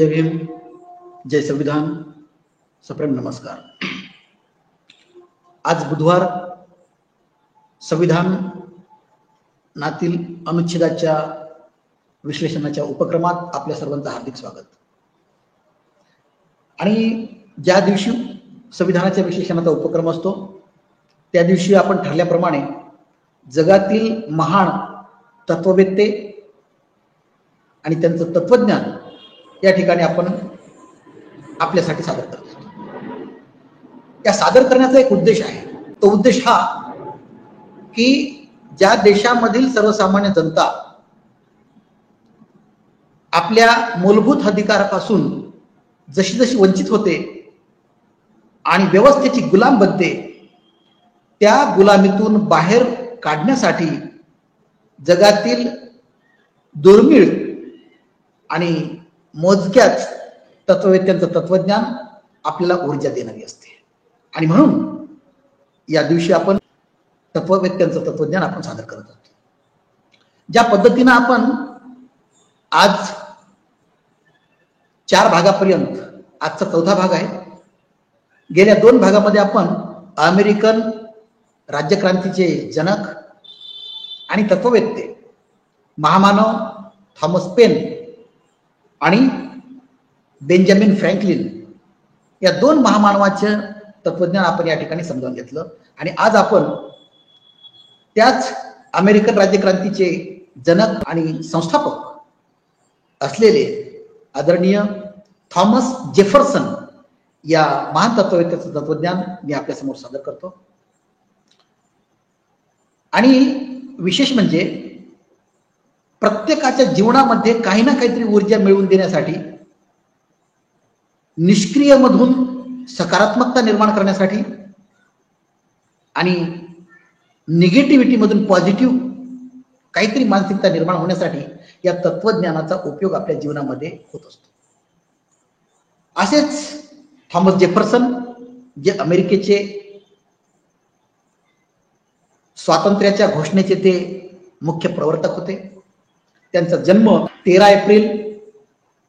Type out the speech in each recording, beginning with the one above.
जय भीम, जय संविधान, सप्रेम नमस्कार। आज बुधवार संविधानातील अनुच्छेदाच्या विश्लेषणाच्या उपक्रमात आपल्या सर्वांचं हार्दिक स्वागत। आणि ज्या दिवशी संविधानाच्या विश्लेषणाचा उपक्रम असतो त्या दिवशी आपण ठरल्याप्रमाणे जगातील महान तत्ववेत्ते आणि त्यांचं तत्वज्ञान या ठिकाणी आपण आपल्यासाठी सादर करतो। या सादर करण्याचा एक उद्देश आहे। तो उद्देश हा की ज्या देशामधील सर्वसामान्य जनता आपल्या मूलभूत अधिकारापासून जशी जशी वंचित होते आणि व्यवस्थेची गुलाम बनते, त्या गुलामीतून बाहेर काढण्यासाठी जगातील दुर्मिळ आणि मोजक्याच तत्ववेत्यांचं तत्वज्ञान आपल्याला ऊर्जा देणारी असते। आणि म्हणून या दिवशी आपण तत्ववेत्यांचं तत्वज्ञान आपण सादर करत आहोत। ज्या पद्धतीने आपण आज 4 भागापर्यंत, आजचा 4था भाग आहे, गेल्या 2 भागामध्ये आपण अमेरिकन राज्यक्रांतीचे जनक आणि तत्ववेत्ते महामानव थॉमस पेन आणि बेंजामिन फ्रँकलिन या 2 महामानवाचे तत्वज्ञान आपण या ठिकाणी समजून घेतलं। आणि आज आपण त्याच अमेरिकन राज्यक्रांतीचे जनक आणि संस्थापक असलेले आदरणीय थॉमस जेफरसन या महान तत्ववेत्त्याचं तत्वज्ञान मी आपल्या समोर सादर करतो। आणि विशेष म्हणजे प्रत्येकाच्या जीवनामध्ये काही ना काहीतरी ऊर्जा मिळवून देण्यासाठी, निष्क्रिय मधून सकारात्मकता निर्माण करण्यासाठी आणि निगेटिव्हिटी मधून पॉझिटिव्ह काहीतरी मानसिकता निर्माण होण्यासाठी या तत्वज्ञानाचा उपयोग आपल्या जीवनामध्ये होत असतो। असेच थॉमस जेफरसन, जे अमेरिकेचे स्वातंत्र्याच्या घोषणेचे ते मुख्य प्रवर्तक होते। त्यांचा जन्म 13 एप्रिल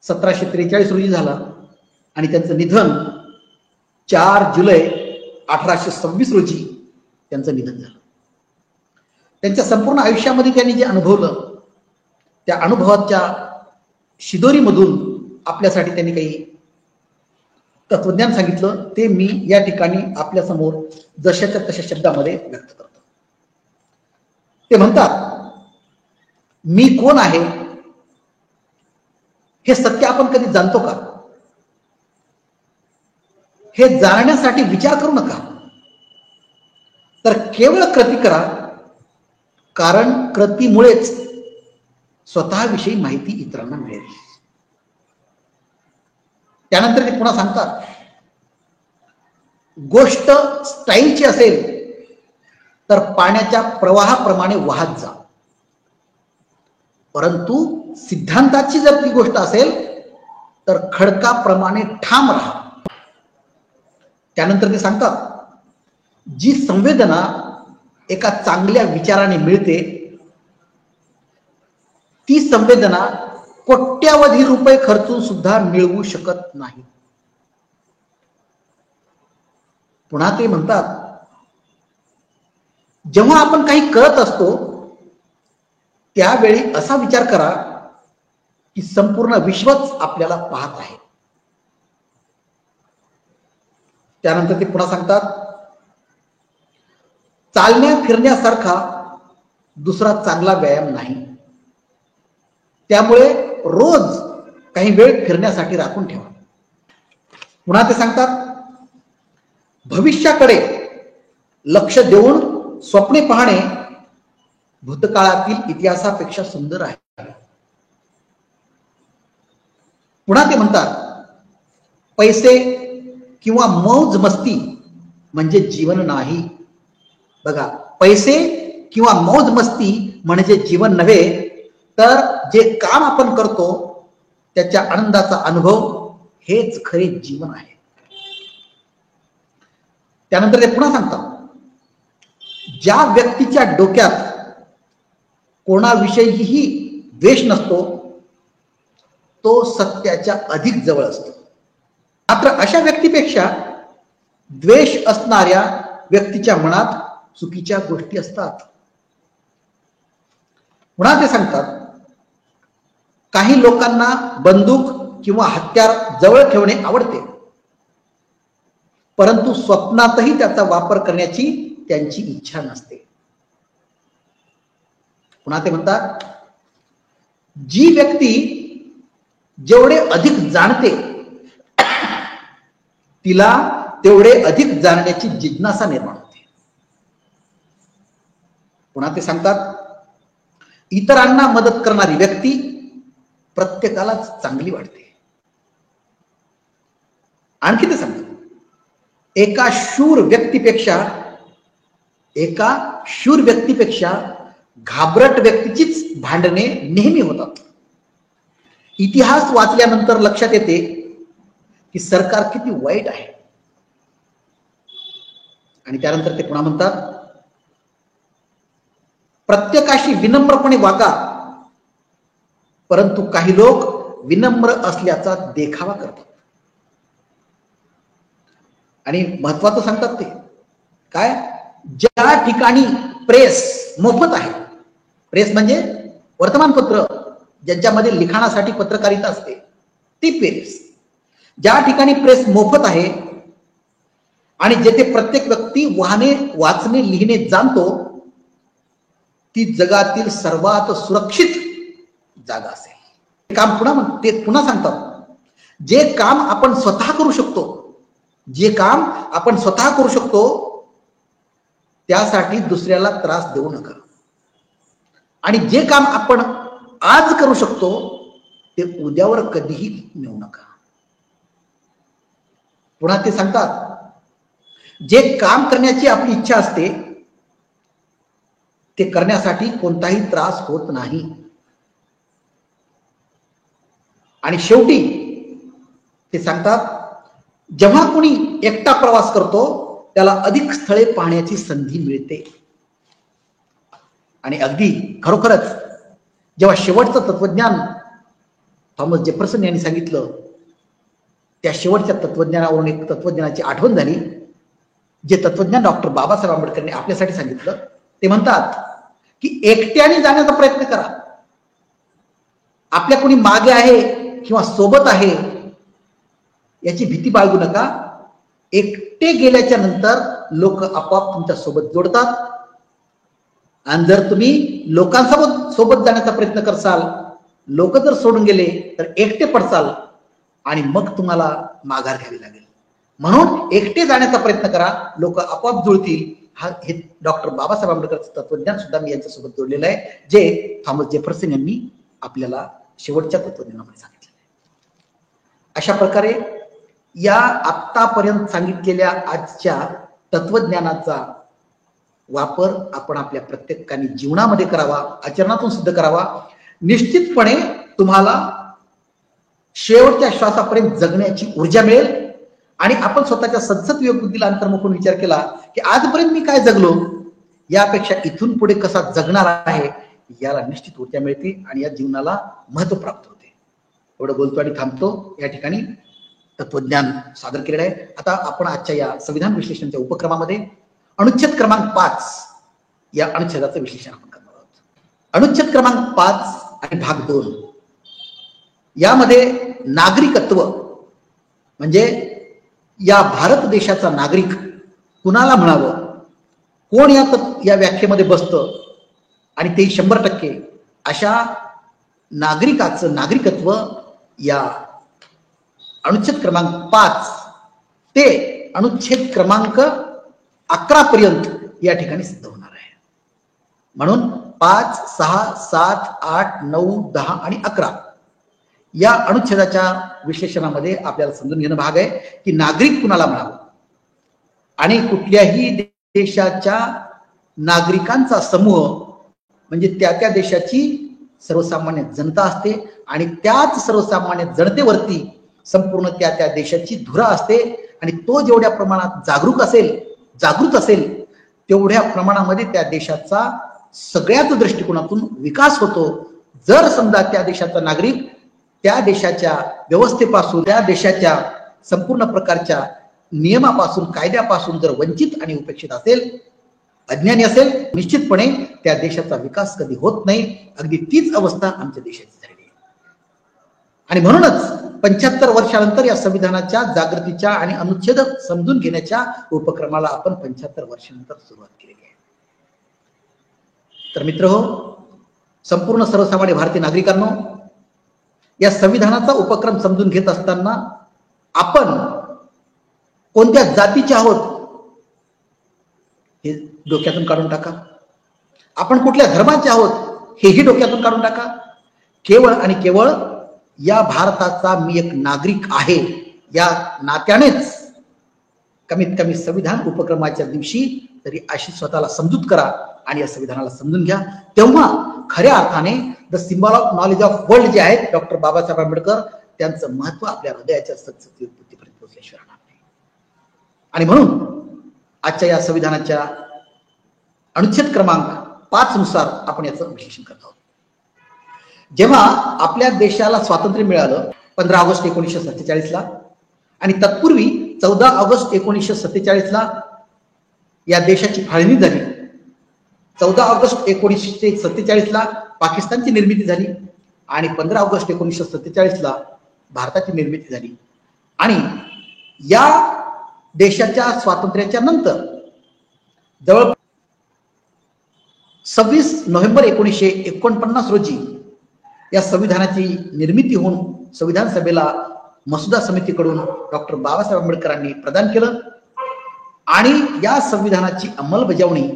1743 रोजी झाला आणि त्यांचं निधन 4 जुलै 1826 रोजी त्यांचं निधन झालं। त्यांच्या संपूर्ण आयुष्यामध्ये त्यांनी जे अनुभवलं, त्या अनुभवाच्या शिदोरीमधून आपल्यासाठी त्यांनी काही तत्वज्ञान सांगितलं, ते मी या ठिकाणी आपल्या समोर जशाच्या तशा शब्दामध्ये व्यक्त करतो। ते म्हणतात, मी कोण आहे हे सत्य आपण कधी जाणतो का? हे जाणण्यासाठी विचार करू नका, तर केवळ कृती करा, कारण कृतीमुळेच स्वतःविषयी माहिती इतरांना मिळेल। त्यानंतर ते पुन्हा सांगतात, गोष्ट स्टाईलची असेल तर पाण्याच्या प्रवाहाप्रमाणे वाहत जा, परंतु सिद्धांताची जर ती गोष्ट असेल तर खडकाप्रमाणे ठाम राहा। त्यानंतर ते सांगतात, जी संवेदना एका चांगल्या विचाराने मिळते, ती संवेदना कोट्यावधी रुपये खर्चून सुद्धा मिळवू शकत नाही। पुन्हा ते म्हणतात, जेव्हा आपण काही करत असतो त्यावेळी असा विचार करा की संपूर्ण विश्वच आपल्याला पाहत आहे। त्यानंतर ते पुन्हा सांगतात, चालण्या फिरण्यासारखा दुसरा चांगला व्यायाम नाही, त्यामुळे रोज काही वेळ फिरण्यासाठी राखून ठेवा। पुन्हा ते सांगतात, भविष्याकडे लक्ष देऊन स्वप्ने पाहणे भूतकाळातील इतिहासापेक्षा सुंदर आहे। पुन्हा ते म्हणतात, पैसे किंवा मौज मस्ती म्हणजे जीवन नाही। बघा, पैसे किंवा मौज मस्ती म्हणजे जीवन नव्हे, तर जे काम आपण करतो त्याच्या आनंदाचा अनुभव हेच खरे जीवन आहे। त्यानंतर ते पुन्हा सांगतात, ज्या व्यक्तीच्या डोक्यात कोणाविषयीही द्वेष नसतो तो सत्याच्या अधिक जवळ असतो. मात्र अशा व्यक्तीपेक्षा द्वेष असणाऱ्या व्यक्तीच्या मनात चुकीच्या गोष्टी असतात. पुन्हा ते सांगतात, काही लोकांना बंदूक किंवा हत्यार जवळ ठेवणे आवडते, परंतु स्वप्नातही त्याचा वापर करण्याची त्यांची इच्छा नसते. पुन्हा ते म्हणतात, जी व्यक्ती जेवढे अधिक जाणते तिला तेवढे अधिक जाणण्याची जिज्ञासा निर्माण होते. पुन्हा ते सांगतात, इतरांना मदत करणारी व्यक्ती प्रत्येकालाच चांगली वाटते. आणखी ते सांगतात, एका शूर व्यक्तीपेक्षा घाबरट व्यक्तीचीच भांडणे नेहमी होतात. इतिहास वाचल्यानंतर लक्षात येते की सरकार किती वाईट आहे. आणि त्यानंतर ते पुन्हा म्हणतात, प्रत्येकाशी विनम्रपणे वागा, परंतु काही लोक विनम्र असल्याचा देखावा करतात. आणि महत्वाचं सांगतात ते काय, ज्या ठिकाणी प्रेस मोफत आहे, प्रेस म्हणजे वर्तमानपत्र ज्यांच्यामध्ये लिखाणासाठी पत्रकारिता असते ती प्रेस, ज्या ठिकाणी प्रेस मोफत आहे आणि जेथे प्रत्येक व्यक्ती वाचणे लिहिणे जाणतो, ती जगातील सर्वात सुरक्षित जागा असेल. काम पुन्हा सांगतात, जे काम आपण स्वतः करू शकतो त्यासाठी दुसऱ्याला त्रास देऊ नका. आणि जे काम आपण आज करू शकतो ते उद्यावर कधीही नेऊ नका. पुन्हा ते सांगतात, जे काम करण्याची आपली इच्छा असते ते करण्यासाठी कोणताही त्रास होत नाही. आणि शेवटी ते सांगतात, जेव्हा कोणी एकटा प्रवास करतो त्याला अधिक स्थळे पाहण्याची संधी मिळते. आणि अगदी खरोखरच जेव्हा शेवटचं तत्वज्ञान थॉमस जेफरसन यांनी सांगितलं, त्या शेवटच्या तत्वज्ञानावरून एक तत्वज्ञानाची आठवण झाली, जे तत्वज्ञान डॉक्टर बाबासाहेब आंबेडकरांनी आपल्यासाठी सांगितलं. ते म्हणतात की एकट्याने जाण्याचा प्रयत्न करा. आपल्या कोणी मागे आहे किंवा सोबत आहे याची भीती बाळगू नका. एकटे गेल्याच्या नंतर लोक आपोआप तुमच्या सोबत जोडतात. आणि जर तुम्ही लोकांसोबत जाण्याचा प्रयत्न करसाल, लोक जर सोडून गेले तर एकटे पडसाल आणि मग तुम्हाला माघार घ्यावी लागेल. म्हणून एकटे जाण्याचा प्रयत्न करा, लोक आपोआप जुळतील. हे डॉक्टर बाबासाहेब आंबेडकरचं तत्वज्ञान सुद्धा मी यांच्यासोबत जोडलेलं आहे, जे थॉमस जेफरसन यांनी आपल्याला शेवटच्या तत्वज्ञानामध्ये सांगितलं. अशा प्रकारे या आतापर्यंत सांगितलेल्या आजच्या तत्वज्ञानाचा वापर आपण आपल्या प्रत्येकाने जीवनामध्ये करावा, आचरणातून सिद्ध करावा. निश्चितपणे तुम्हाला शेवटच्या श्वासापर्यंत जगण्याची ऊर्जा मिळेल. आणि आपण स्वतःच्या सद्सत विवेकबुद्धीला अंतर्मुखून विचार केला की आजपर्यंत मी काय जगलो, यापेक्षा इथून पुढे कसा जगणार आहे याला निश्चित ऊर्जा मिळते आणि या जीवनाला महत्व प्राप्त होते. एवढं बोलतो आणि थांबतो. या ठिकाणी तत्वज्ञान सादर केलेलं आहे. आता आपण आजच्या या संविधान विश्लेषणाच्या उपक्रमामध्ये अनुच्छेद क्रमांक 5 या अनुच्छेदाचं विश्लेषण आपण करणार आहोत. अनुच्छेद क्रमांक 5 आणि भाग 2 यामध्ये नागरिकत्व म्हणजे या भारत देशाचा नागरिक कुणाला म्हणावं, कोण या व्याख्येमध्ये बसतं आणि ते 100% अशा नागरिकाचं नागरिकत्व या अनुच्छेद क्रमांक 5 ते अनुच्छेद क्रमांक 11 पर्यंत या ठिकाणी सिद्ध होणार आहे. म्हणून 5, 6, 7, 8, 9, 10 आणि 11 या अनुच्छेदाच्या विश्लेषणामध्ये आपल्याला समजून घेणं भाग आहे की नागरिक कुणाला म्हणावं. आणि कुठल्याही देशाच्या नागरिकांचा समूह म्हणजे त्या देशाची सर्वसामान्य जनता असते आणि त्याच सर्वसामान्य जनतेवरती संपूर्ण त्या देशाची धुरा असते. आणि तो जेवढ्या प्रमाणात जागृत असेल तेवढ्या प्रमाणामध्ये त्या देशाचा सगळ्याच दृष्टिकोनातून विकास होतो. जर समजा त्या देशाचा नागरिक त्या देशाच्या व्यवस्थेपासून, त्या देशाच्या संपूर्ण प्रकारच्या नियमापासून, कायद्यापासून जर वंचित आणि उपेक्षित असेल, अज्ञानी असेल, निश्चितपणे त्या देशाचा विकास कधी होत नाही. अगदी तीच अवस्था आमच्या देशाची झाली. आणि म्हणूनच 75 वर्षानंतर या संविधानाच्या जागृतीच्या आणि अनुच्छेद समजून घेण्याच्या उपक्रमाला आपण 75 वर्षानंतर सुरुवात केलेली आहे. तर मित्रहो, संपूर्ण सर्वसामान्य भारतीय नागरिकांनो, या संविधानाचा उपक्रम समजून घेत असताना आपण कोणत्या जातीचे आहोत हे डोक्यातून काढून टाका. आपण कुठल्या धर्माचे आहोत हेही डोक्यातून काढून टाका. केवळ आणि केवळ या भारताचा मी एक नागरिक आहे या नात्यानेच कमीत कमी संविधान उपक्रमाच्या दिवशी तरी अशी स्वतःला समजूत करा आणि या संविधानाला समजून घ्या. तेव्हा खऱ्या अर्थाने the symbol of knowledge of world जे आहेत डॉक्टर बाबासाहेब आंबेडकर, त्यांचं महत्व आपल्या हृदयाच्या सत्सत्य बुद्धीपर्यंत पोहोचल्याशिवाय राहणार नाही. आणि म्हणून आजच्या या संविधानाच्या अनुच्छेद क्रमांक 5 नुसार आपण याचं विश्लेषण करत आहोत. जेव्हा आपल्या देशाला स्वातंत्र्य मिळालं 15 ऑगस्ट 1947 ला, आणि तत्पूर्वी 14 ऑगस्ट 1947 ला या देशाची फाळणी झाली. 14 ऑगस्ट 1947 ला पाकिस्तानची निर्मिती झाली आणि 15 ऑगस्ट 1947 ला भारताची निर्मिती झाली. आणि या देशाच्या स्वातंत्र्याच्या नंतर जवळ 26 नोव्हेंबर 1949 रोजी या संविधानाची निर्मिती होऊन संविधान सभेला मसुदा समितीकडून डॉक्टर बाबासाहेब आंबेडकरांनी प्रदान केलं. आणि या संविधानाची अंमलबजावणी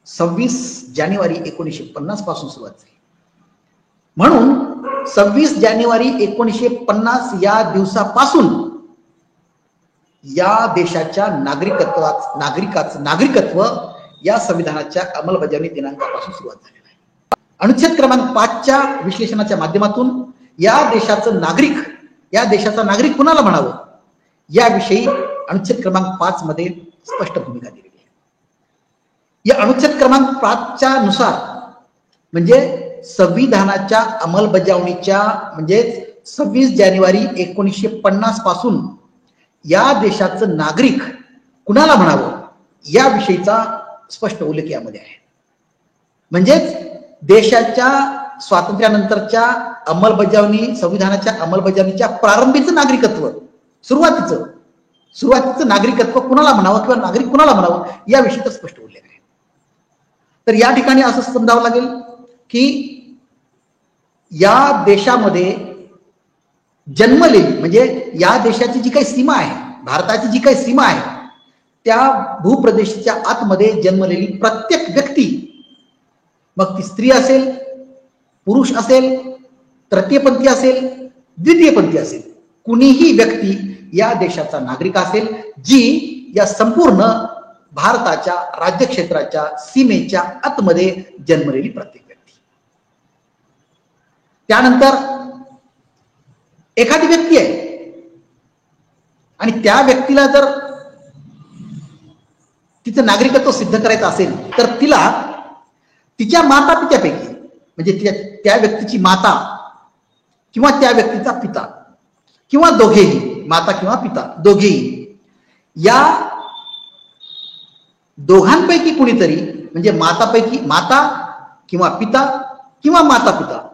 26 जानेवारी 1950 पासून सुरुवात झाली. म्हणून 26 जानेवारी 1950 या दिवसापासून या देशाच्या नागरिकाचं नागरिकत्व या संविधानाच्या अंमलबजावणी दिनांकापासून सुरुवात झालेलं आहे. अनुच्छेद क्रमांक 5 च्या विश्लेषणाच्या माध्यमातून या देशाचा नागरिक कुणाला म्हणावं याविषयी अनुच्छेद क्रमांक 5 मध्ये स्पष्ट भूमिका दिलेली आहे. या अनुच्छेद क्रमांक 5 नुसार म्हणजे संविधानाच्या अंमलबजावणीच्या म्हणजे 26 जानेवारी 1950 पासून या देशाचं नागरिक कुणाला म्हणावं याविषयीचा स्पष्ट उल्लेख यामध्ये आहे. म्हणजेच देशाच्या स्वातंत्र्यानंतरच्या संविधानाच्या अंमलबजावणीच्या प्रारंभीचं नागरिकत्व, सुरुवातीचं नागरिकत्व कुणाला म्हणावं किंवा नागरिक कुणाला म्हणावं याविषयीचा स्पष्ट उल्लेख आहे. तर या ठिकाणी असं समजावं लागेल की या देशामध्ये जन्मलेली म्हणजे या देशाची जी काही सीमा आहे, भारताची जी काही सीमा आहे, त्या भूप्रदेशाच्या आतमध्ये जन्मलेली प्रत्येक व्यक्ती, मग ती स्त्री असेल, पुरुष असेल, तृतीयपंथी असेल, द्वितीयपंथी असेल, कुणीही व्यक्ती या देशाचा नागरिक असेल जी या संपूर्ण भारताच्या राज्यक्षेत्राच्या सीमेच्या आतमध्ये जन्मलेली प्रत्येक व्यक्ती. त्यानंतर एखादी व्यक्ती आहे आणि त्या व्यक्तीला जर तिचं नागरिकत्व सिद्ध करायचं असेल तर तिला तिच्या माता पित्यापैकी म्हणजे त्या व्यक्तीची माता किंवा त्या व्यक्तीचा पिता किंवा दोघेही, माता किंवा पिता दोघेही, या दोघांपैकी कुणीतरी म्हणजे माता किंवा पिता किंवा माता पिता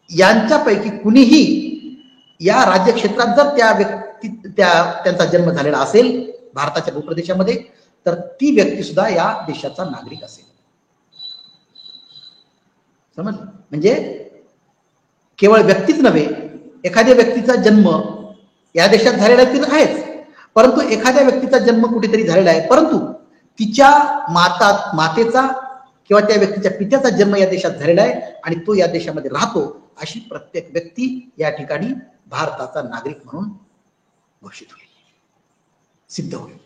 यांच्यापैकी कुणीही या राज्यक्षेत्रात जर त्या व्यक्ती त्यांचा जन्म झालेला असेल भारताच्या भूप्रदेशामध्ये तर ती व्यक्ती सुद्धा या देशाचा नागरिक असेल. समजलं? म्हणजे केवळ व्यक्तीच नव्हे, एखाद्या व्यक्तीचा जन्म या देशात झालेला आहेच, परंतु एखाद्या व्यक्तीचा जन्म कुठेतरी झालेला आहे परंतु तिच्या मातेचा किंवा त्या व्यक्तीच्या पित्याचा जन्म या देशात झालेला आहे आणि तो या देशामध्ये राहतो, अशी प्रत्येक व्यक्ती या ठिकाणी भारताचा नागरिक म्हणून घोषित होईल, सिद्ध होईल.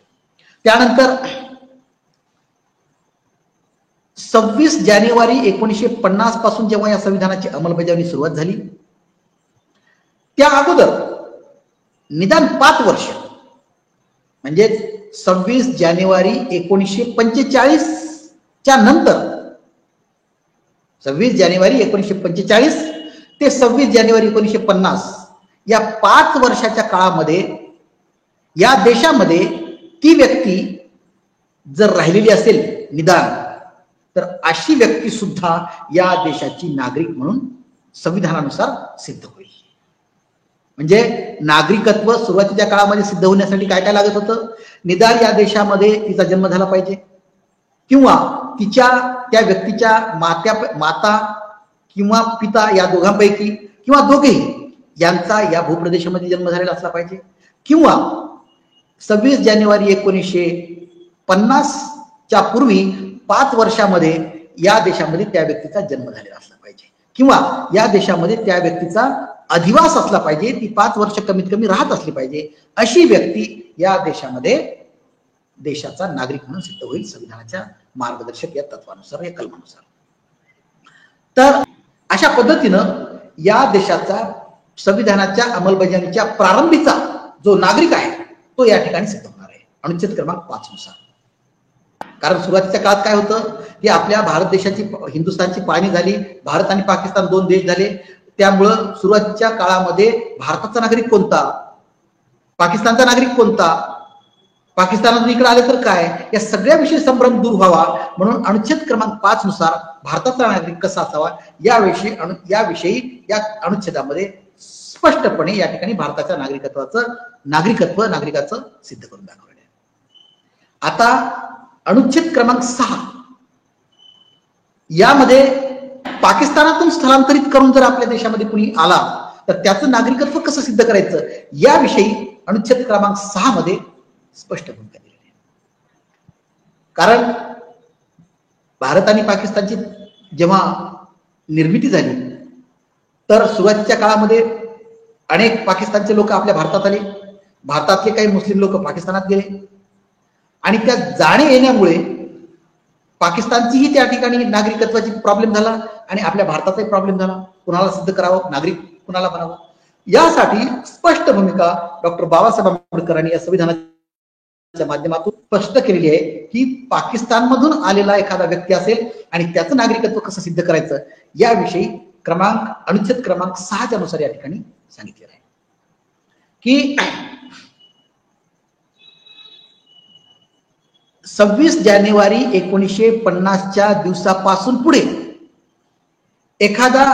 त्यानंतर 26 जानेवारी 1950 पासून जेव्हा या संविधानाची अंमलबजावणी सुरुवात झाली त्या अगोदर निदान 5 वर्ष म्हणजे 26 जानेवारी 1945 च्या नंतर 26 जानेवारी 1945 ते 26 जानेवारी 1950 या 5 वर्षाच्या काळामध्ये या देशामध्ये ती व्यक्ती जर राहिलेली असेल निदान, तर अशी व्यक्ती सुद्धा या देशाची नागरिक म्हणून संविधानानुसार सिद्ध होईल. म्हणजे नागरिकत्व सुरुवातीच्या काळामध्ये सिद्ध होण्यासाठी काय काय लागत होतं? निदान या देशामध्ये तिचा जन्म झाला पाहिजे, किंवा तिच्या त्या व्यक्तीच्या माता किंवा पिता या दोघांपैकी किंवा दोघेही यांचा या भूप्रदेशामध्ये जन्म झालेला असला पाहिजे, किंवा 26 जानेवारी 1950 च्या पूर्वी 5 वर्षामध्ये या देशामध्ये त्या व्यक्तीचा जन्म झालेला असला पाहिजे, किंवा या देशामध्ये त्या व्यक्तीचा अधिवास असला पाहिजे, ती 5 वर्ष कमीत कमी राहत असली पाहिजे. अशी व्यक्ती या देशामध्ये देशाचा नागरिक म्हणून सिद्ध होईल संविधानाच्या मार्गदर्शक या तत्वानुसार, या कलमानुसार. तर अशा पद्धतीनं या देशाचा संविधानाच्या अंमलबजावणीच्या प्रारंभीचा जो नागरिक आहे तो या ठिकाणी सिद्ध होणार आहे अनुच्छेद क्रमांक 5 नुसार. कारण सुरुवातीच्या काळात काय होतं की आपल्या भारत देशाची, हिंदुस्थानची पाहणी झाली, भारत आणि पाकिस्तान 2 देश झाले. त्यामुळं सुरुवातीच्या काळामध्ये भारताचा नागरिक कोणता, पाकिस्तानचा नागरिक कोणता, पाकिस्तानातून इकडे आले तर काय, या सगळ्याविषयी संभ्रम दूर व्हावा म्हणून अनुच्छेद क्रमांक 5 नुसार भारताचा नागरिक कसा असावा याविषयी या अनुच्छेदामध्ये स्पष्टपणे या ठिकाणी भारताच्या नागरिकाचं सिद्ध करून दाखवले. आता अनुच्छेद क्रमांक 6 यामध्ये पाकिस्तानातून स्थलांतरित करून जर आपल्या देशामध्ये कुणी आला तर त्याचं नागरिकत्व कसं सिद्ध करायचं याविषयी अनुच्छेद क्रमांक 6 मध्ये स्पष्ट भूमिका दिलेली आहे. कारण भारत आणि पाकिस्तानची जेव्हा निर्मिती झाली तर सुरुवातीच्या काळामध्ये अनेक पाकिस्तानचे लोक आपल्या भारतात आले, भारतातले काही मुस्लिम लोक पाकिस्तानात गेले, आणि त्या जाणे येण्यामुळे पाकिस्तानचीही त्या ठिकाणी नागरिकत्वाची प्रॉब्लेम झाला आणि आपल्या भारताचाही प्रॉब्लेम झाला. कुणाला सिद्ध करावं, नागरिक कुणाला बनावं, यासाठी स्पष्ट भूमिका डॉक्टर बाबासाहेब आंबेडकरांनी या संविधानाच्या माध्यमातून स्पष्ट केलेली आहे की पाकिस्तानमधून आलेला एखादा व्यक्ती असेल आणि त्याचं नागरिकत्व कसं सिद्ध करायचं याविषयी अनुच्छेद क्रमांक 6 नुसार या ठिकाणी सांगितलेलं आहे की 26 जानेवारी 1950च्या दिवसापासून पुढे एखादा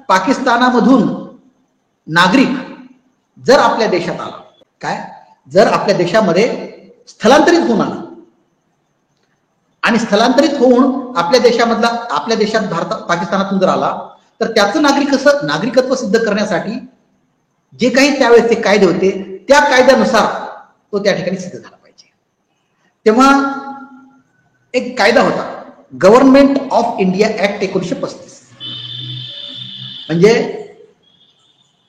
पाकिस्तानामधून नागरिक जर आपल्या देशात आला, जर आपल्या देशामध्ये स्थलांतरित होऊन आला आणि स्थलांतरित होऊन आपल्या देशात पाकिस्तानातून जर आला तर त्याचं नागरिकत्व सिद्ध करण्यासाठी जे काही त्यावेळेचे कायदे होते त्या कायद्यानुसार तो त्या ठिकाणी सिद्ध झाला पाहिजे. तेव्हा एक कायदा होता, गव्हर्नमेंट ऑफ इंडिया ऍक्ट 1935. म्हणजे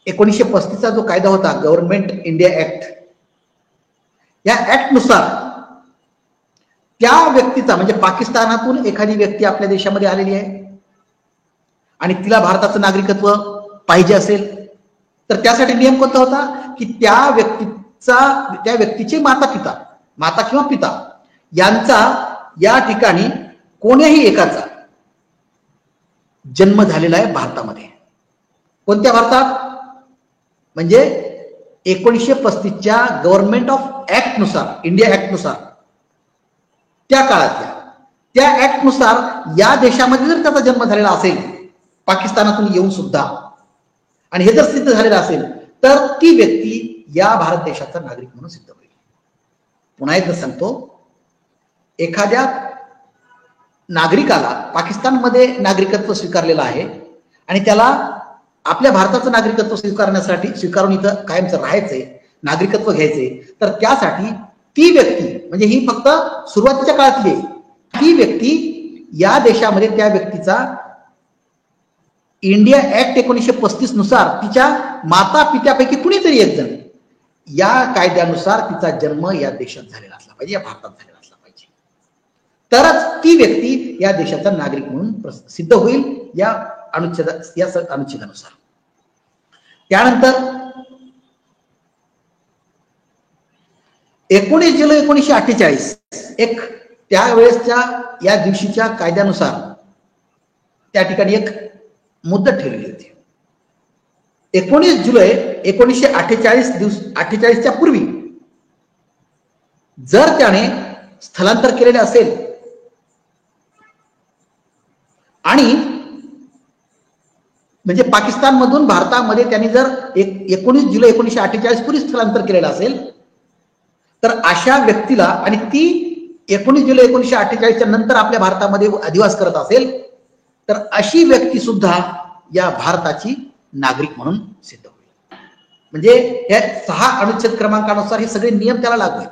1935 चा जो कायदा होता गव्हर्नमेंट इंडिया ऍक्ट, या ऍक्ट नुसार त्या व्यक्तीचा, म्हणजे पाकिस्तानातून एखादी व्यक्ती आपल्या देशामध्ये आलेली आहे आणि तिला भारताचं नागरिकत्व पाहिजे असेल तर त्यासाठी नियम कोणता होता की त्या व्यक्तीचे माता किंवा पिता यांचा या ठिकाणी कोण्याही एकाचा जन्म झालेला आहे भारतामध्ये. कोणत्या भारतात? म्हणजे 1935च्या गव्हर्नमेंट ऑफ ऍक्ट नुसार, इंडिया ऍक्ट नुसार, त्या काळातल्या त्या ऍक्ट नुसार या देशामध्ये जर त्याचा जन्म झालेला असेल पाकिस्तानातून येऊन सुद्धा, आणि हे जर सिद्ध झालेलं असेल तर ती व्यक्ती या भारत देशाचा नागरिक म्हणून सिद्ध होईल. पुन्हा एकदा सांगतो, एखाद्या नागरिकाला पाकिस्तानमध्ये नागरिकत्व स्वीकारलेलं आहे आणि त्याला आपल्या भारताचं नागरिकत्व स्वीकारून इथं कायमचं राहायचंय, नागरिकत्व घ्यायचंय, तर त्यासाठी ती व्यक्ती, म्हणजे ही फक्त सुरुवातीच्या काळातली आहे, ती व्यक्ती या देशामध्ये त्या व्यक्तीचा इंडिया ऍक्ट 1935 नुसार तिच्या माता पित्यापैकी कुणीतरी एक जण या कायद्यानुसार तिचा जन्म या देशात झालेला असला पाहिजे, या भारतात झालेला असला पाहिजे, तरच ती व्यक्ती या देशाचा नागरिक म्हणून सिद्ध होईल या अनुच्छेदानुसार. त्यानंतर 19 जुलै 1948 एक त्यावेळेसच्या या दिवशीच्या कायद्यानुसार त्या ठिकाणी एक मुदत ठेवलेली होती 19 जुलै 1948 पूर्वी जर त्याने स्थलांतर केलेले असेल आणि म्हणजे पाकिस्तानमधून भारतामध्ये त्यांनी जर 19 जुलै 1948 पूर्वी स्थलांतर केलेलं असेल तर अशा व्यक्तीला, आणि ती 19 जुलै 1948 नंतर आपल्या भारतामध्ये अधिवास करत असेल तर अशी व्यक्ती सुद्धा या भारताची नागरिक म्हणून सिद्ध होईल. म्हणजे या 6 अनुच्छेद क्रमांकानुसार हे सगळे नियम त्याला लागू आहेत.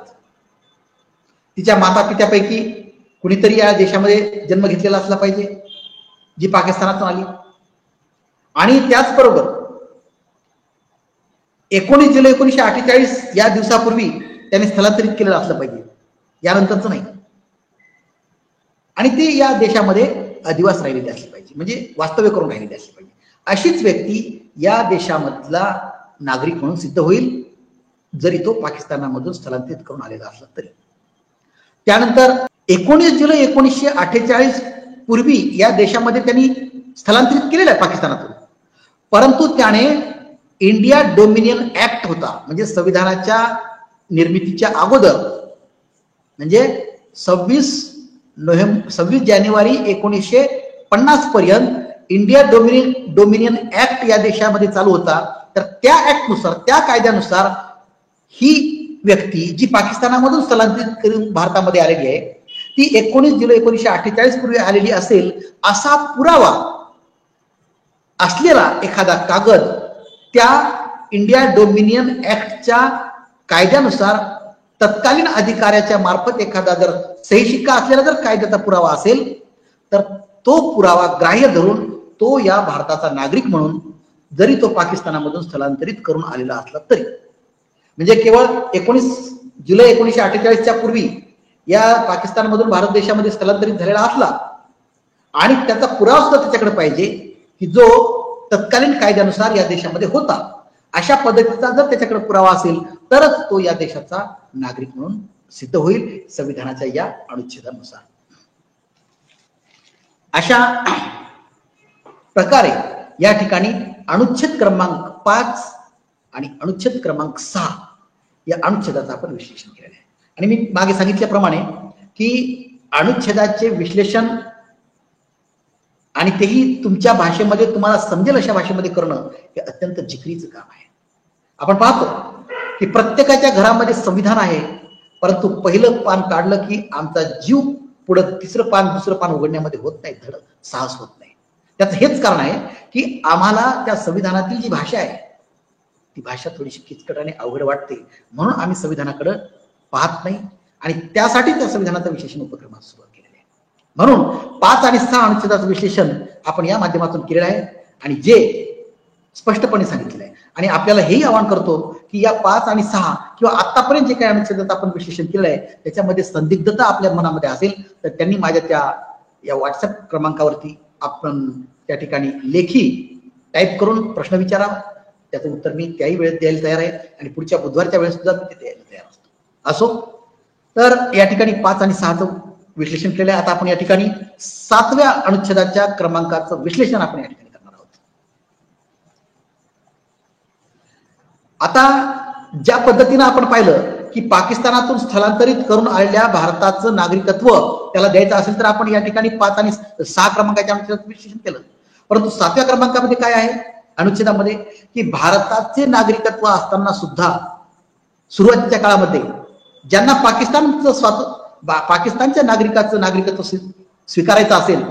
तिच्या माता पित्यापैकी कुणीतरी या देशामध्ये जन्म घेतलेला असला पाहिजे जी पाकिस्तानातून आली, आणि त्याचबरोबर 19 जुलै 1948 या दिवसापूर्वी त्याने स्थलांतरित केलेलं असलं पाहिजे, यानंतरच नाही, आणि ती या देशामध्ये अधिवास राहिलेली असली पाहिजे, म्हणजे वास्तव्य करून राहिलेली असली पाहिजे. अशीच व्यक्ती या देशामधला नागरिक म्हणून सिद्ध होईल जरी तो पाकिस्तानामधून स्थलांतरित करून आलेला असला तरी. त्यानंतर 19 जुलै 1948 पूर्वी या देशामध्ये त्यांनी स्थलांतरित केलेलं आहे पाकिस्तानातून, परंतु त्याने इंडिया डोमिनियन ऍक्ट होता, म्हणजे संविधानाच्या निर्मितीच्या अगोदर, म्हणजे 26 जानेवारी 1950 पर्यंत इंडिया डोमिनियन ऍक्ट या देशामध्ये चालू होता. तर त्या ऍक्टनुसार, त्या कायद्यानुसार ही व्यक्ती जी पाकिस्तानामधून स्थलांतरित करून भारतामध्ये आलेली आहे ती 19 जुलै 1948 पूर्वी आलेली असेल असा पुरावा असलेला एखादा कागद त्या इंडिया डोमिनियन ऍक्टच्या कायद्यानुसार तत्कालीन अधिकाऱ्याच्या मार्फत एखादा जर सही शिक्का असलेला जर कायद्याचा पुरावा असेल तर तो पुरावा ग्राह्य धरून तो या भारताचा नागरिक म्हणून, जरी तो पाकिस्तानामधून स्थलांतरित करून आलेला असला तरी, म्हणजे केवळ 19 जुलै 1948 पूर्वी या पाकिस्तानमधून भारत देशामध्ये स्थलांतरित झालेला असला आणि त्याचा पुरावा सुद्धा त्याच्याकडे पाहिजे की जो तत्कालीन कायद्यानुसार या देशामध्ये होता, अशा पद्धतीचा जर त्याच्याकडे पुरावा असेल तरच तो या देशाचा नागरिक म्हणून सिद्ध होईल संविधानाच्या या अनुच्छेदानुसार. अशा प्रकारे या ठिकाणी अनुच्छेद क्रमांक 5 आणि अनुच्छेद क्रमांक 6 या अनुच्छेदाचं आपण विश्लेषण केलेलं आहे. आणि मी मागे सांगितल्याप्रमाणे की अनुच्छेदाचे विश्लेषण आणि तेही तुमच्या भाषेमध्ये तुम्हाला समजेल अशा भाषेमध्ये करणं हे अत्यंत जिकिरीचं काम आहे. आपण पाहतो की प्रत्येकाच्या घरामध्ये संविधान आहे, परंतु पहिलं पान काढलं की आमचा जीव पुढं तिसरं पान दुसरं पान उघडण्यामध्ये होत नाही, धड साहस होत नाही. त्याचं हेच कारण आहे की आम्हाला त्या संविधानातील जी भाषा आहे ती भाषा थोडीशी किचकट आणि अवघड वाटते, म्हणून आम्ही संविधानाकडे पाहत नाही आणि त्यासाठी त्या संविधानाचं विश्लेषण उपक्रमात सुरुवात केलेली आहे. म्हणून 5 आणि 6 अनुच्छेदाचं विश्लेषण आपण या माध्यमातून केलेलं आहे आणि जे स्पष्टपणे सांगितलेलं आहे. आणि आपल्याला हेही आवाहन करतो की या 5 आणि 6 किंवा आतापर्यंत जे काही अनुच्छेदाचं आपण विश्लेषण केलेलं आहे त्याच्यामध्ये संदिग्धता आपल्या मनामध्ये असेल तर त्यांनी माझ्या या व्हॉट्सअप क्रमांकावरती आपण त्या ठिकाणी लेखी टाईप करून प्रश्न विचारा, त्याचं उत्तर मी त्याही वेळेत द्यायला तयार आहे आणि पुढच्या बुधवारच्या वेळेस सुद्धा मी ते द्यायला तयार असतो. तर या ठिकाणी 5 आणि 6चं विश्लेषण केलेलं आहे. आता आपण या ठिकाणी 7व्या अनुच्छेदाच्या क्रमांकाचं विश्लेषण आपण या ठिकाणी करणार आहोत. आता ज्या पद्धतीनं आपण पाहिलं की पाकिस्तानातून स्थलांतरित करून आलेल्या भारताचं नागरिकत्व त्याला द्यायचं असेल तर आपण या ठिकाणी 5 आणि 6 क्रमांकाच्या अनुच्छेदाचं विश्लेषण केलं. परंतु 7व्या क्रमांकामध्ये काय आहे अनुच्छेदामध्ये की भारताचे नागरिकत्व असताना सुद्धा सुरुवातीच्या काळामध्ये ज्यांना पाकिस्तानच्या नागरिकाचं नागरिकत्व स्वीकारायचं असेल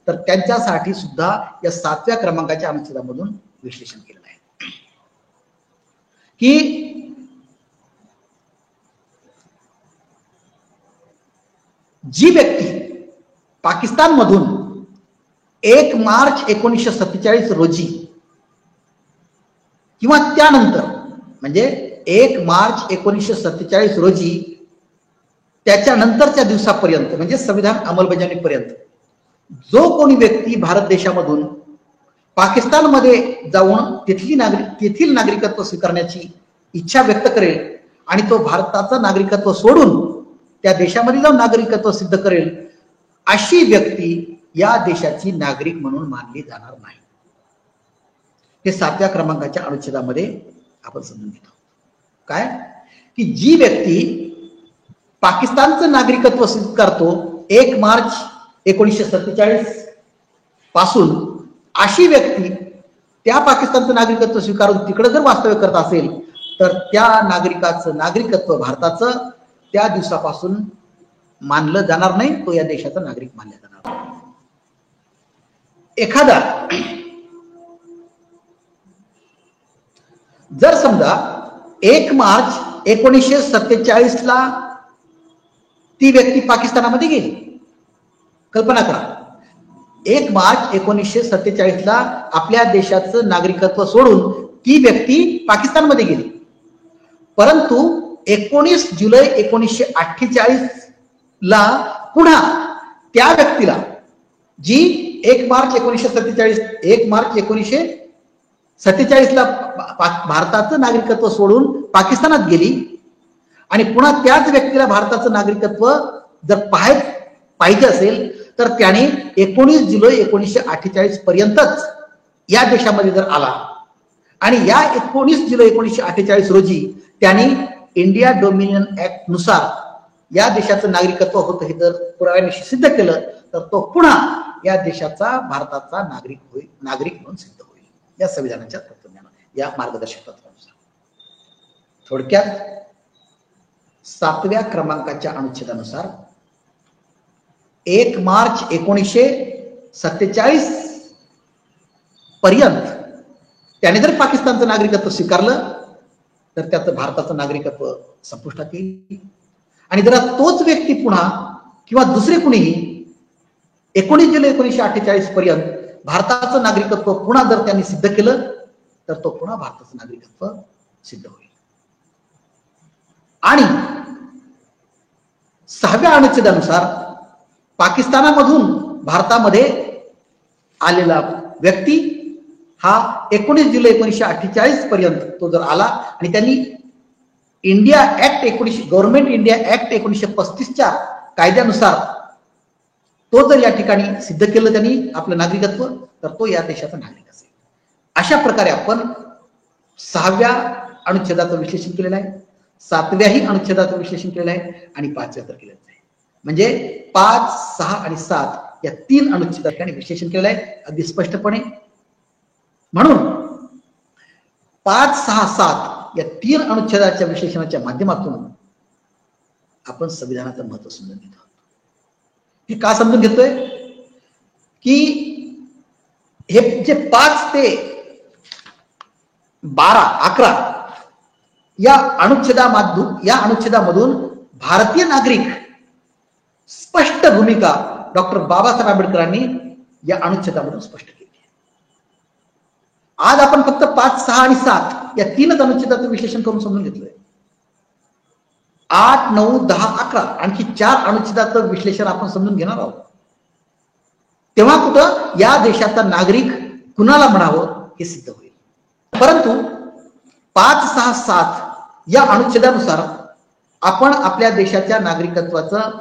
तर त्यांच्यासाठी सुद्धा या 7व्या क्रमांकाच्या अनुच्छेदामधून विश्लेषण केलेलं आहे की जी व्यक्ती पाकिस्तानमधून 1 मार्च 1947 रोजी किंवा त्यानंतर म्हणजे 1 मार्च 1947 रोजी त्याच्यानंतरच्या दिवसापर्यंत म्हणजे संविधान अंमलबजावणीपर्यंत जो कोणी व्यक्ती भारत देशामधून पाकिस्तानमध्ये जाऊन तेथील नागरिकत्व स्वीकारण्याची इच्छा व्यक्त करेल आणि तो भारताचं नागरिकत्व सोडून त्या देशामध्ये जाऊन नागरिकत्व सिद्ध करेल अशी व्यक्ती या देशाची नागरिक म्हणून मानली जाणार नाही. हे 7व्या क्रमांकाच्या अनुच्छेदामध्ये आपण समजून घेतो. काय की जी व्यक्ती पाकिस्तानचं नागरिकत्व स्वीकारतो 1 मार्च 1947 पासून, अशी व्यक्ती त्या पाकिस्तानचं नागरिकत्व स्वीकारून तिकडे जर वास्तव्य करत असेल तर त्या नागरिकाचं नागरिकत्व भारताचं त्या दिवसापासून मानलं जाणार नाही, तो या देशाचा नागरिक मानला जाणार. एखादा जर समजा 1 मार्च 1947 ला ती व्यक्ती पाकिस्तानामध्ये गेली, कल्पना करा 1 मार्च 1947 ला आपल्या देशाचं नागरिकत्व सोडून ती व्यक्ती पाकिस्तानमध्ये गेली, परंतु 19 जुलै 1948 ला पुन्हा त्या व्यक्तीला जी 1 मार्च 1947 ला भारताचं नागरिकत्व सोडून पाकिस्तानात गेली आणि पुन्हा त्याच व्यक्तीला भारताचं नागरिकत्व जर पाहिजे असेल तर त्याने 19 जुलै 1948 पर्यंतच या देशामध्ये जर आला आणि या 19 जुलै 1948 रोजी त्यांनी इंडिया डोमिनियन ऍक्ट नुसार या देशाचं नागरिकत्व होतं हे जर पुराव्याने सिद्ध केलं तर तो पुन्हा या देशाचा भारताचा नागरिक म्हणून सिद्ध होईल या संविधानाच्या तत्त्वज्ञानात, या मार्गदर्शक तत्त्वानुसार. थोडक्यात 7व्या क्रमांकाच्या अनुच्छेदानुसार 1 मार्च 1947 पर्यंत त्याने जर पाकिस्तानचं नागरिकत्व स्वीकारलं तर त्याचं भारताचं नागरिकत्व संपुष्टात येईल. आणि जर तोच व्यक्ती पुन्हा किंवा दुसरे कुणीही 19 जुलै 1948 पर्यंत भारताचं नागरिकत्व पुन्हा जर त्यांनी सिद्ध केलं तर तो पुन्हा भारताचं नागरिकत्व सिद्ध होईल. आणि 6व्या अनुच्छेदानुसार पाकिस्तानामधून भारतामध्ये आलेला व्यक्ती हा 19 जुलै 1948 पर्यंत तो जर आला आणि त्यांनी India act government India act 1935च्या कायद्यानुसार तो जर या ठिकाणी सिद्ध केलं त्यांनी आपलं नागरिकत्व तर तो या देशाचा नागरिक असेल. अशा प्रकारे आपण 6व्या अनुच्छेदाचं विश्लेषण केलेलं आहे, 7व्याही अनुच्छेदाचं विश्लेषण केलेलं आहे आणि 5व्या तर केलेलं आहे. म्हणजे 5, 6 आणि 7 या 3 अनुच्छेदा ठिकाणी विश्लेषण केलेलं आहे अगदी स्पष्टपणे. म्हणून 5, 6, 7 या 3 अनुच्छेदाच्या विश्लेषणाच्या माध्यमातून आपण संविधानाचं महत्व समजून घेतो. हे का समजून घेतोय की हे जे 5 ते 12, 11 या अनुच्छेदामधून भारतीय नागरिक स्पष्ट भूमिका डॉक्टर बाबासाहेब आंबेडकरांनी या अनुच्छेदामधून स्पष्ट केली. आज आपण फक्त 5, 6 आणि 7 या 3च अनुच्छेदाचं विश्लेषण करून समजून घेतलंय. 8, 9, 10, 11 आणखी 4 अनुच्छेदाचं विश्लेषण आपण समजून घेणार आहोत. तेव्हा कुठं या देशाचा नागरिक कुणाला म्हणावं हे सिद्ध होईल. परंतु 5, 6, 7 या अनुच्छेदानुसार आपण आपल्या देशाच्या नागरिकत्वाचं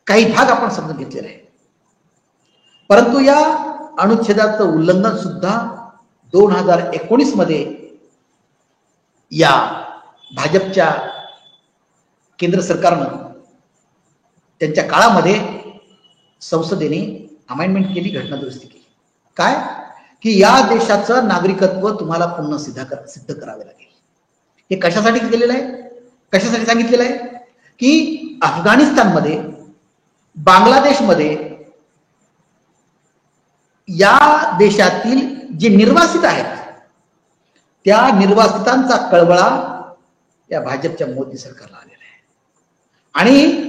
काही भाग आपण समजून घेतलेला आहे. परंतु या अनुच्छेदाचं उल्लंघन सुद्धा 2019 मध्ये या भाजपच्या केंद्र सरकारनं त्यांच्या काळामध्ये संसदेने अमेंडमेंट केली, घटना दुरुस्ती केली. काय की या देशाचं नागरिकत्व तुम्हाला पुन्हा सिद्ध करावे लागेल. हे कशासाठी केलेलं आहे, कशासाठी सांगितलेलं आहे की अफगाणिस्तानमध्ये, बांगलादेशमध्ये या देशातील जे निर्वासित आहेत त्या निर्वासितांचा कळवळा या भाजपच्या मोदी सरकारला आलेला आहे आणि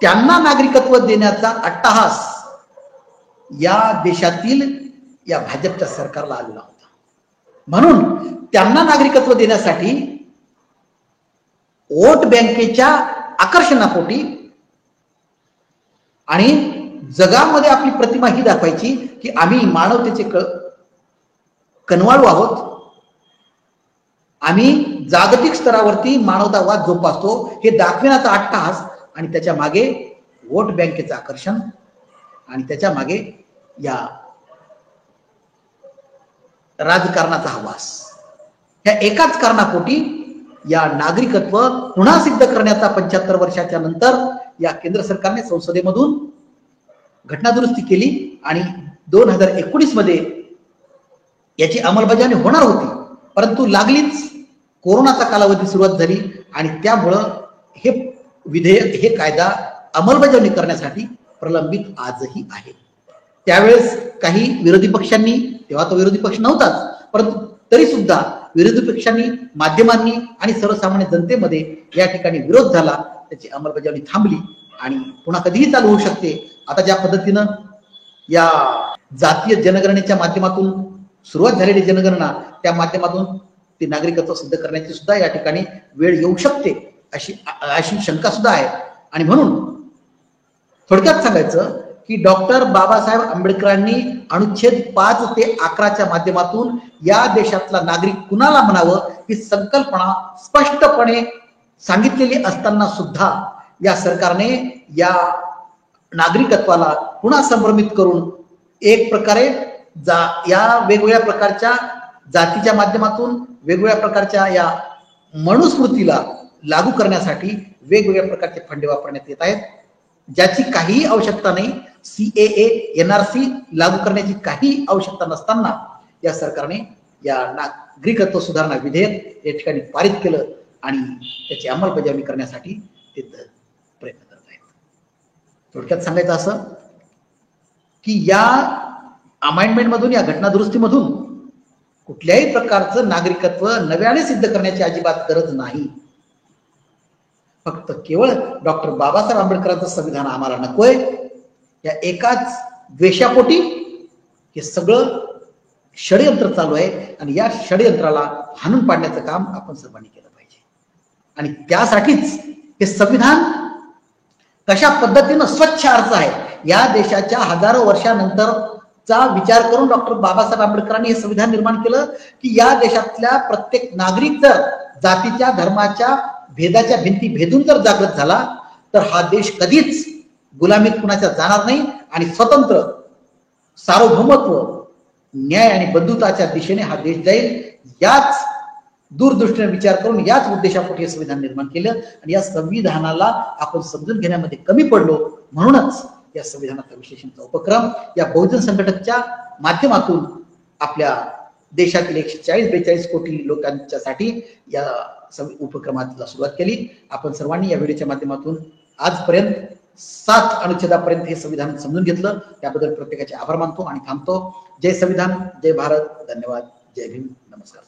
त्यांना नागरिकत्व देण्याचा अट्टहास या देशातील या भाजपच्या सरकारला आलेला होता. म्हणून त्यांना नागरिकत्व देण्यासाठी वोट बँकेच्या आकर्षणापोटी आणि जगामध्ये आपली प्रतिमा ही दाखवायची की आम्ही मानवतेचे कनवाळू आहोत, आम्ही जागतिक स्तरावरती मानवतावाद जोपासतो हे दाखविण्याचा अट्टहास आणि त्याच्या मागे वोट बँकेचं आकर्षण आणि त्याच्या मागे या राजकारणाचा हवास, ह्या एकाच कारणापोटी या नागरिकत्व पुन्हा सिद्ध करण्याचा 75 वर्षाच्या नंतर या केंद्र सरकारने संसदेमधून घटना दुरुस्ती केली आणि 2019 मध्ये याची अंमलबजावणी होणार होती, परंतु लागलीच कोरोनाचा कालावधी सुरुवात झाली आणि त्यामुळं हे विधेयक, हे कायदा अंमलबजावणी करण्यासाठी प्रलंबित आजही आहे. त्यावेळेस काही विरोधी पक्षांनी, तेव्हा तो विरोधी पक्ष नव्हताच, परंतु तरी सुद्धा विरोधी पक्षांनी, माध्यमांनी आणि सर्वसामान्य जनतेमध्ये या ठिकाणी विरोध झाला. त्याची अंमलबजावणी थांबली आणि पुन्हा कधीही चालू होऊ शकते. आता ज्या पद्धतीनं या जातीय जनगणनेच्या माध्यमातून सुरुवात झालेली जनगणना, त्या माध्यमातून ते नागरिकत्व सिद्ध करण्याची सुद्धा या ठिकाणी वेळ येऊ शकते, अशी शंका सुद्धा आहे. आणि म्हणून थोडक्यात सांगायचं की डॉक्टर बाबासाहेब आंबेडकरांनी अनुच्छेद 5 ते 11च्या माध्यमातून या देशातला नागरिक कुणाला म्हणावं ही संकल्पना स्पष्टपणे सांगितलेली असताना सुद्धा या सरकारने या नागरिकत्वाला पुन्हा संभ्रमित करून एक प्रकारे या वेगवेगळ्या प्रकारच्या जातीच्या माध्यमातून वेगवेगळ्या प्रकारच्या या मनुस्मृतीला लागू करण्यासाठी वेगवेगळ्या प्रकारचे फंडे वापरण्यात येत आहेत, ज्याची काहीही आवश्यकता नाही. CAA NRC लागू करण्याची काही आवश्यकता नसताना या सरकारने या नागरिकत्व सुधारणा विधेयक या ठिकाणी पारित केलं आणि त्याची अंमलबजावणी करण्यासाठी ते प्रयत्न करत आहेत. थोडक्यात सांगायचं असं की या अमेंडमेंट मधून, या घटना दुरुस्तीमधून कुठल्याही प्रकारचं नागरिकत्व नव्याने सिद्ध करण्याची अजिबात गरज नाही. फक्त केवळ डॉक्टर बाबासाहेब आंबेडकरांचं संविधान आम्हाला नकोय, या एकाच द्वेषापोटी हे सगळं षडयंत्र चालू आहे आणि या षडयंत्राला हाणून पाडण्याचं काम आपण सर्वांनी केलं पाहिजे. आणि त्यासाठीच हे संविधान कशा पद्धतीनं स्वच्छ अर्थ आहे, या देशाच्या हजारो वर्षानंतरचा विचार करून डॉक्टर बाबासाहेब आंबेडकरांनी हे संविधान निर्माण केलं की या देशातल्या प्रत्येक नागरिक जर जातीच्या, धर्माच्या, भेदाच्या भिंती भेदून जर जागृत झाला तर हा देश कधीच गुलामीत कुणाच्या जाणार नाही आणि स्वतंत्र, सार्वभौमत्व, न्याय आणि बंधुताच्या दिशेने हा देश जाईल. याच दूरदृष्टीने विचार करून याच उद्देशापोटी हे संविधान निर्माण केलं आणि या संविधानाला आपण समजून घेण्यामध्ये कमी पडलो. म्हणूनच या संविधानाचा विश्लेषणचा उपक्रम या बहुजन संघटकच्या माध्यमातून आपल्या देशातील 140-42 कोटी लोकांच्यासाठी या उपक्रमाला सुरुवात केली. आपण सर्वांनी या व्हिडिओच्या माध्यमातून आजपर्यंत 7 अनुच्छेदापर्यंत हे संविधान समजून घेतलं, त्याबद्दल प्रत्येकाचे आभार मानतो आणि थांबतो. जय संविधान, जय भारत, धन्यवाद, जय भीम, नमस्कार.